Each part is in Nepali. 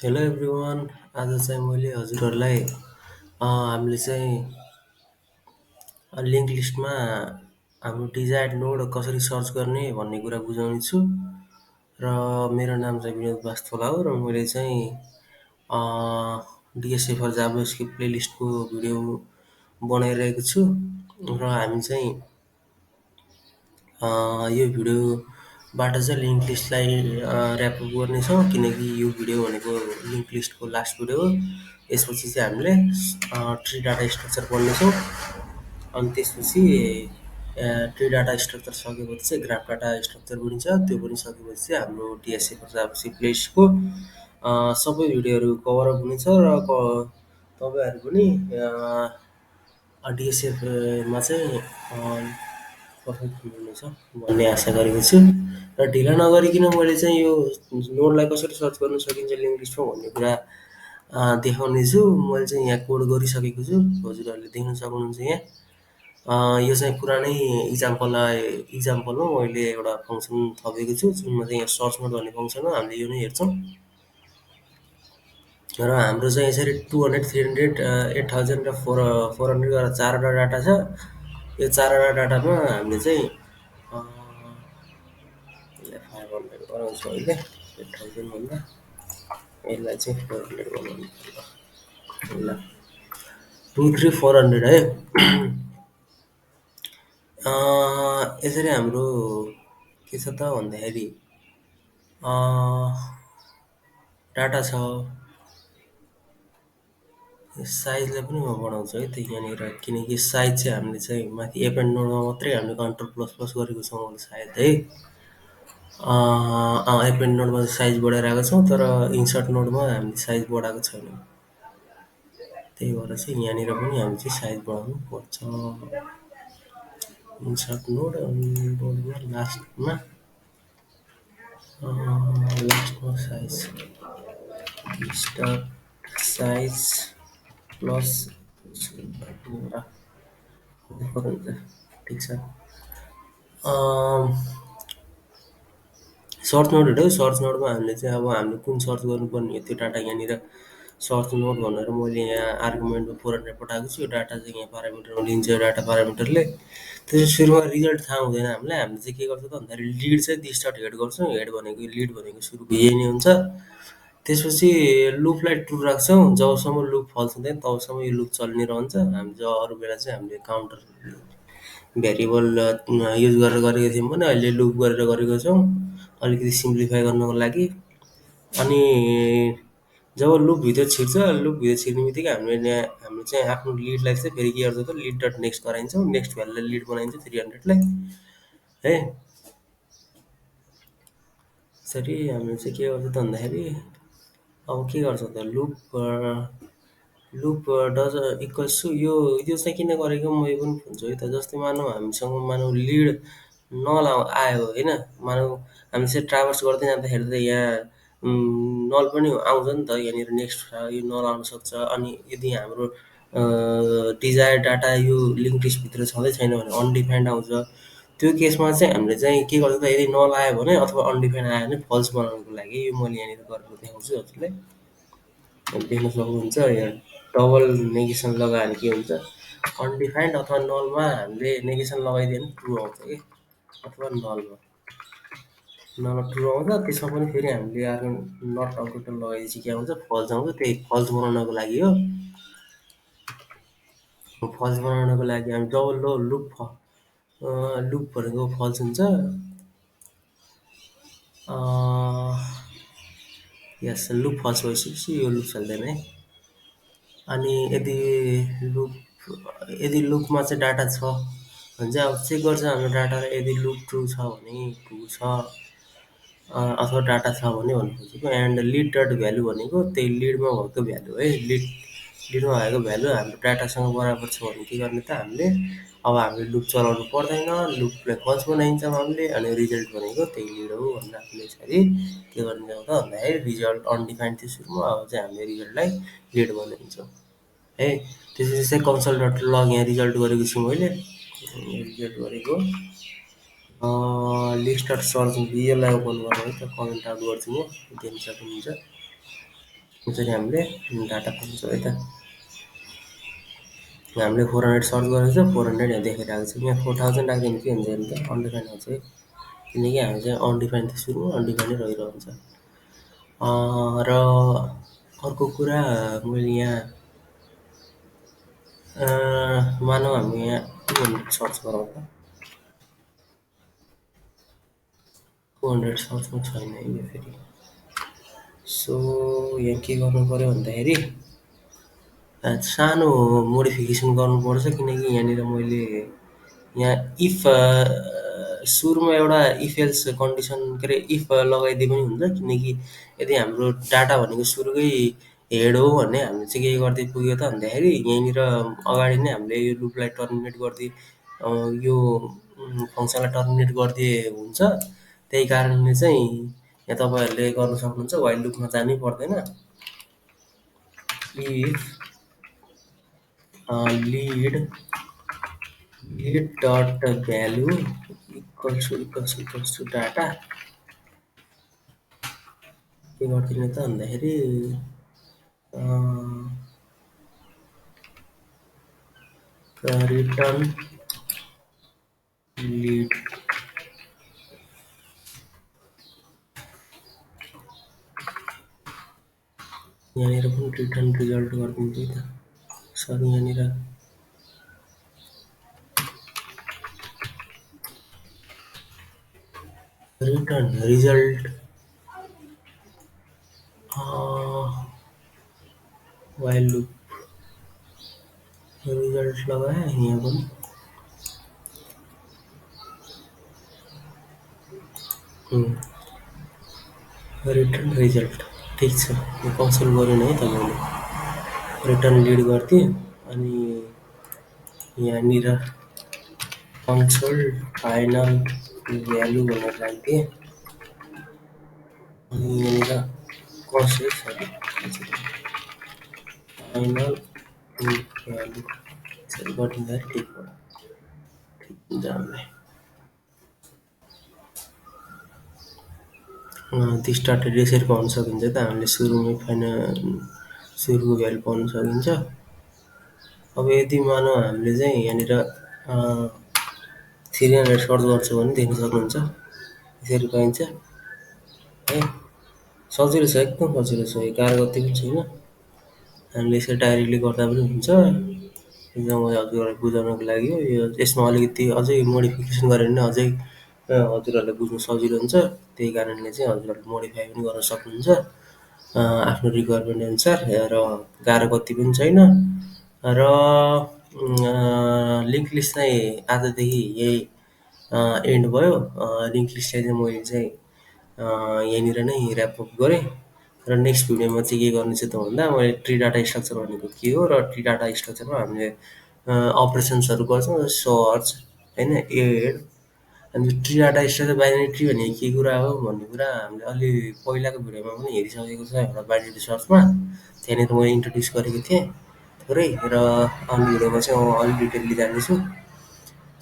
Hello everyone. आज चाहिँ मैले हजुरहरूलाई हामीले चाहिँ लिङ्क लिस्टमा हाम्रो डिजायर्ड नोड कसरी सर्च गर्ने भन्ने कुरा बुझाउने छु। र मेरो नाम चाहिँ विनोद वास्तोला हो र मैले चाहिँ डिएसए फर जाभास्क्रिप्ट प्लेलिस्टको भिडियो बनाइरहेको छु। र हामी चाहिँ यो भिडियोबाट चाहिँ लिङ्क लिस्टलाई ऱ्यापअप गर्नेछौँ किनकि यो भिडियो भनेको लिङ्क लिस्टको लास्ट भिडियो हो। यसपछि चाहिँ हामीले ट्री डाटा स्ट्रक्चर पढ्नेछौँ। अनि त्यसपछि ट्री डाटा स्ट्रक्चर सकेपछि चाहिँ ग्राफ डाटा स्ट्रक्चर बनिन्छ। त्यो बनिसकेपछि चाहिँ हाम्रो डिएसए फर जाभास्क्रिप्ट प्लेलिस्टको सबै भिडियोहरू कभरअप हुनेछ र तपाईँहरू पनि डिएसएफमा चाहिँ पर्फेक्ट हुनुहुनेछ भन्ने आशा गरेको छु। र ढिला नगरिकन मैले चाहिँ यो नोडलाई कसरी सर्च गर्न सकिन्छ लिङ्क लिस्टमा भन्ने कुरा देखाउनेछु। मैले चाहिँ यहाँ कोड गरिसकेको छु, हजुरहरूले देख्न सक्नुहुन्छ यहाँ। यो चाहिँ पुरानै इक्जाम्पलमा मैले एउटा फङ्सन थपेको छु जुनमा चाहिँ यहाँ सर्च मोड भन्ने फङ्सन हो, हामीले यो नै हेर्छौँ। र हाम्रो चाहिँ यसरी 200, 300, 8000 र 400 गरेर चारवटा डाटा छ। यो चारवटा डाटामा हामीले चाहिँ यसलाई 500 गराउँछु अहिले। 8000 भन्दा यसलाई चाहिँ 400 बनाउनु पर्यो। ल 2, 3, 400 है। यसरी हाम्रो के छ त भन्दाखेरि डाटा छ। साइजलाई पनि म बढाउँछु है त यहाँनिर, किनकि साइज चाहिँ हामीले चाहिँ माथि एपेन्ड नोडमा मात्रै हामीले कन्ट्रोल प्लस प्लस गरेको छौँ होला सायद है। एपेन्ड नोडमा साइज बढाइरहेको छौँ तर इन्सर्ट नोडमा हामीले साइज बढाएको छैनौँ। त्यही भएर चाहिँ यहाँनिर पनि हामी चाहिँ साइज बढाउनु पर्छ। इन्सर्ट नोड नोडमा लास्टमा साइज स्टार्ट साइज प्लस ठिक छ। सर्च नोडहरू सर्च नोडमा हामीले चाहिँ अब हामीले कुन सर्च गर्नुपर्ने हो त्यो डाटा यहाँनिर सर्च नोड भनेर मैले यहाँ आर्गुमेन्टमा 400 पठाएको छु। यो डाटा चाहिँ यहाँ पारामिटरमा लिन्छ, यो डाटा पारामिटरले। त्यसपछि सुरुमा रिजल्ट थाहा हुँदैन हामीलाई। हामीले चाहिँ के गर्छ त भन्दाखेरि लिड चाहिँ दिस्टार्ट हेड गर्छौँ। हेड भनेको लिड भनेको सुरुको यही नै हुन्छ। त्यसपछि लुपलाई ट्रु राख्छौँ। जबसम्म लुप फल्स हुँदैन तबसम्म यो लुप चलि नै रहन्छ। हामी जब अरू बेला चाहिँ हामीले काउन्टर भेरिएबल युज गरेर गरेको थियौँ भने अहिले लुप गरेर गरेको छौँ अलिकति सिम्प्लिफाई गर्नको लागि। अनि जब लुपभित्र छिर्छ, लुपभित्र छिर्ने बित्तिकै हामीले चाहिँ आफ्नो लिडलाई चाहिँ फेरि के गर्छ त लिड डट नेक्स्ट गराइन्छौँ। नेक्स्ट भ्यालुलाई लिड बनाइन्छ 300 लाई है। यसरी हामीले चाहिँ के गर्छ त भन्दाखेरि अब के गर्छ त लुप डज इक्वल्स टु यो चाहिँ किन गरेको म यो पनि भन्छु है त। जस्तै मानौँ लिड नल आयो होइन। मानौँ हामी चाहिँ ट्राभर्स गर्दै जाँदाखेरि त यहाँ नल पनि आउँछ नि त। यहाँनिर नेक्स्ट यो नल आउन सक्छ। अनि यदि हाम्रो डिजायर्ड डाटा यो लिङ्क लिस्टभित्र छँदै छैन भने अनडिफाइन्ड आउँछ। त्यो केसमा चाहिँ हामीले चाहिँ के गर्छ त यदि नल आयो भने अथवा अनडिफाइन्ड आयो भने फल्स बनाउनको लागि यो मैले यहाँनिर गरेर देखाउँछु हजुरलाई। देख्न सक्नुहुन्छ यहाँ डबल नेगेसन लगायो भने के हुन्छ अनडिफाइन्ड अथवा नलमा हामीले नेगेसन लगाइदियो भने ट्रु आउँछ कि, अथवा नलमा ट्रु आउँछ। त्यसमा पनि फेरि हामीले अर्को नट अपरेटर लगाइदिएपछि के आउँछ फल्स आउँछ। त्यही फल्स बनाउनको लागि हो। फल्स बनाउनको लागि हामी जब लुप भनेको फल्स हुन्छ। यस लुप फल्स भइसकेपछि यो लुप चल्दैन है। अनि यदि लुपमा चाहिँ डाटा छ भने चाहिँ अब चेक गर्छ हाम्रो डाटालाई। यदि लुप ट्रु छ भने ट्रु छ अथवा डाटा छ भने भन्नु खोजेको। एन्ड लिड डट भ्यालु भनेको त्यही लिडमा भएको भ्यालु है। लिडमा भएको भ्यालु हाम्रो डाटासँग बराबर छ भने के गर्ने त हामीले अब हामीले लुप चलाउनु पर्दैन। लुपलाई फल्स बनाइदिन्छौँ हामीले। अनि रिजल्ट भनेको त्यही लिड हो भनेर हामीले यसरी के गरिदिन्छौँ त भन्दाखेरि रिजल्ट अनडिफाइन्ड थियो सुरुमा, अब चाहिँ हामीले रिजल्टलाई लिड बनाइदिन्छौँ है। त्यसपछि चाहिँ कन्सोल डट लग यहाँ रिजल्ट गरेको छु मैले। रिजल्ट गरेको लिस्ट डट सर्च यसलाई ओपन गरौँ है त। कमेन्ट आउट गर्छु म, देख्न सक्नुहुन्छ। यसरी हामीले डाटा पाउँछौँ है त। हामीले 400 सर्च गरेको छ 400 यहाँ देखाइरहेको छ। यहाँ 4000 राख्यो भने के हुन्छ हेर्नु त अनडिफाइन आउँछ है। किनकि हामी चाहिँ अनडिफाइन त सुरुमा अनडिफाइनै रहिरहन्छ। र अर्को कुरा मैले यहाँ मानौँ हामी यहाँ 200 सर्च गरौँ त। 200 सर्चमा छैन है यो फेरि। सो यहाँ के गर्नु पऱ्यो भन्दाखेरि सानो मोडिफिकेसन गर्नुपर्छ किनकि यहाँनिर मैले यहाँ इफ सुरुमा एउटा इफ एल्स कन्डिसन के अरे इफ लगाइदिए पनि हुन्छ किनकि यदि हाम्रो डाटा भनेको सुरुकै हेड हो भने हामीले चाहिँ के गर्दै पुग्यो त भन्दाखेरि यहीँनिर अगाडि नै हामीले यो लुपलाई टर्मिनेट गरिदिए यो फङ्सनलाई टर्मिनेट गरिदिए हुन्छ। त्यही कारणले चाहिँ यहाँ तपाईँहरूले गर्न सक्नुहुन्छ वाइल लुपमा जानै पर्दैन। If lead dot value equals to data के गरिदिने त भन्दाखेरि return lead यहाँनिर पनि रिटर्न रिजल्ट गरिदिन्छु है त। सरी यहाँनिर return result while loop result लगाएँ यहाँ पनि रिटर्न रिजल्ट ठिक छ। यो कन्सोल गरेन है त मैले रिटर्न लिड गरिदिएँ अनि यहाँनिर कन्सोल फाइनल भ्यालु भनेर राखिदिएँ अनि यहाँनिर कसरी फाइनल भ्यालु यसरी गरिदिँदाखेरि ठिक हुन्छ हामीलाई। त्यो स्टार्टेड यसरी पाउन सकिन्छ त हामीले सुरुमै सुरुको भ्यालु पाउन सकिन्छ। अब यदि मानौँ हामीले चाहिँ यहाँनिर 300 सर्च गर्छौँ भने देख्न सक्नुहुन्छ यसरी पाइन्छ है। सजिलो छ एकदम सजिलो छ यो गाह्रो गति पनि छैन। हामीले यसरी डाइरेक्टली गर्दा पनि हुन्छ। एकदम हजुरहरूलाई बुझाउनको लागि हो यो। यसमा अलिकति अझै मोडिफिकेसन गऱ्यो भने अझै हजुरहरूलाई बुझ्नु सजिलो हुन्छ। त्यही कारणले चाहिँ हजुरहरूले मोडिफाई पनि गर्न सक्नुहुन्छ आफ्नो रिक्वायरमेन्ट अनुसार र गाह्रो गति पनि छैन। र लिङ्क लिस्ट चाहिँ आजदेखि यही एन्ड भयो। लिङ्क लिस्टलाई चाहिँ मैले चाहिँ यहाँनिर नै ऱ्यापअप गरेँ र नेक्स्ट भिडियोमा चाहिँ के गर्ने चाहिँ त भन्दा मैले ट्री डाटा स्ट्रक्चर भनेको के हो र ट्री डाटा स्ट्रक्चरमा हामीले अपरेसन्सहरू गर्छौँ सर्च होइन एड अनि tree data structure binary tree भनेको के कुरा हो भन्ने कुरा हामीले अलि पहिलाको भिडियोमा पनि हेरिसकेको छ एउटा बाइनरी सर्चमा। त्यहाँनिर मैले इन्ट्रोड्युस गरेको थिएँ थोरै र आउने भिडियोमा चाहिँ म अलिक डिटेलली जानेछु।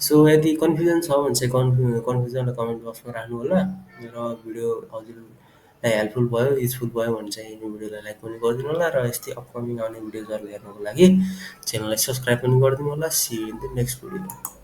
सो यदि कन्फ्युजन छ भने चाहिँ कन्फ्युजनलाई कमेन्ट बक्समा राख्नु होला र भिडियो हजुरलाई हेल्पफुल भयो युजफुल भयो भने चाहिँ यो भिडियोलाई लाइक पनि गरिदिनु होला र यस्तै अपकमिङ आउने भिडियोजहरू हेर्नको लागि च्यानललाई सब्सक्राइब पनि गरिदिनु होला। See you in the next video.